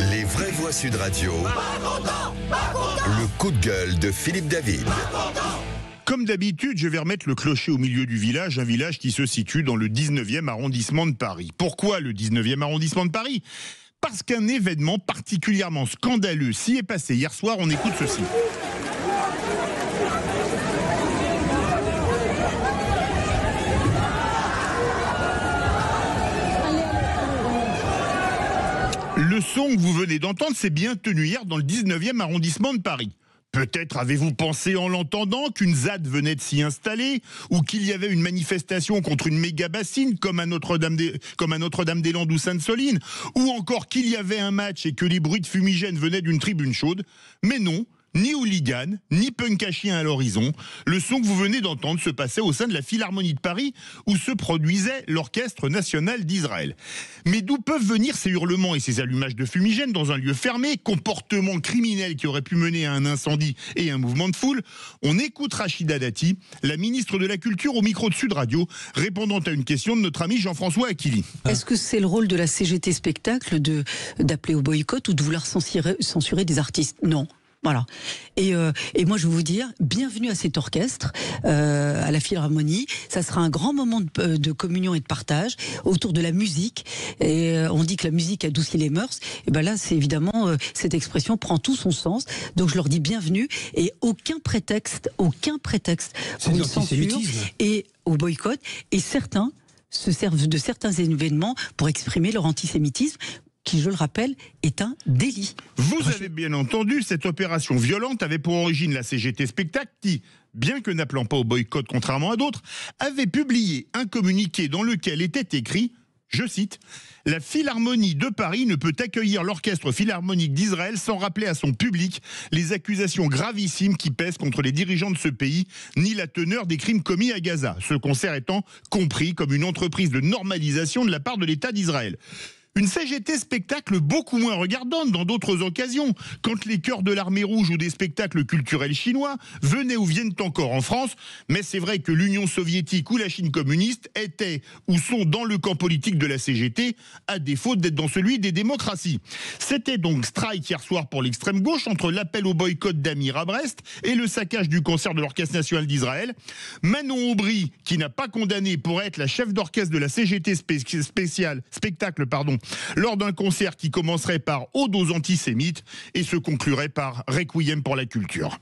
Les vraies voix Sud Radio. Le coup de gueule de Philippe David. Comme d'habitude, je vais remettre le clocher au milieu du village, un village qui se situe dans le 19e arrondissement de Paris. Pourquoi le 19e arrondissement de Paris ? Parce qu'un événement particulièrement scandaleux s'y est passé hier soir. On écoute ceci. Le son que vous venez d'entendre s'est bien tenu hier dans le 19e arrondissement de Paris. Peut-être avez-vous pensé en l'entendant qu'une ZAD venait de s'y installer ou qu'il y avait une manifestation contre une méga bassine comme à Notre-Dame-des-Landes ou Sainte-Soline, ou encore qu'il y avait un match et que les bruits de fumigène venaient d'une tribune chaude. Mais non, ni hooligan, ni punk à chien à l'horizon. Le son que vous venez d'entendre se passait au sein de la Philharmonie de Paris où se produisait l'Orchestre National d'Israël. Mais d'où peuvent venir ces hurlements et ces allumages de fumigène dans un lieu fermé, comportement criminel qui aurait pu mener à un incendie et un mouvement de foule? On écoute Rachida Dati, la ministre de la Culture au micro de Sud Radio, répondant à une question de notre ami Jean-François Aquili. Est-ce que c'est le rôle de la CGT Spectacle d'appeler au boycott ou de vouloir censurer des artistes? Non. Voilà. Et moi, je vais vous dire, bienvenue à cet orchestre, à la Philharmonie. Ça sera un grand moment de communion et de partage autour de la musique. Et on dit que la musique adoucit les mœurs. Et ben là, c'est évidemment, cette expression prend tout son sens. Donc je leur dis bienvenue et aucun prétexte pour une censure et au boycott. Et certains se servent de certains événements pour exprimer leur antisémitisme, qui, je le rappelle, est un délit. Vous avez bien entendu, cette opération violente avait pour origine la CGT Spectacle qui, bien que n'appelant pas au boycott contrairement à d'autres, avait publié un communiqué dans lequel était écrit, je cite, « La Philharmonie de Paris ne peut accueillir l'Orchestre Philharmonique d'Israël sans rappeler à son public les accusations gravissimes qui pèsent contre les dirigeants de ce pays, ni la teneur des crimes commis à Gaza, ce concert étant compris comme une entreprise de normalisation de la part de l'État d'Israël. » Une CGT Spectacle beaucoup moins regardante dans d'autres occasions, quand les chœurs de l'Armée Rouge ou des spectacles culturels chinois venaient ou viennent encore en France, mais c'est vrai que l'Union soviétique ou la Chine communiste étaient ou sont dans le camp politique de la CGT, à défaut d'être dans celui des démocraties. C'était donc strike hier soir pour l'extrême gauche entre l'appel au boycott d'Amir à Brest et le saccage du concert de l'Orchestre National d'Israël. Manon Aubry, qui n'a pas condamné pour être la chef d'orchestre de la CGT Spectacle, lors d'un concert qui commencerait par ode aux antisémites et se conclurait par Requiem pour la culture.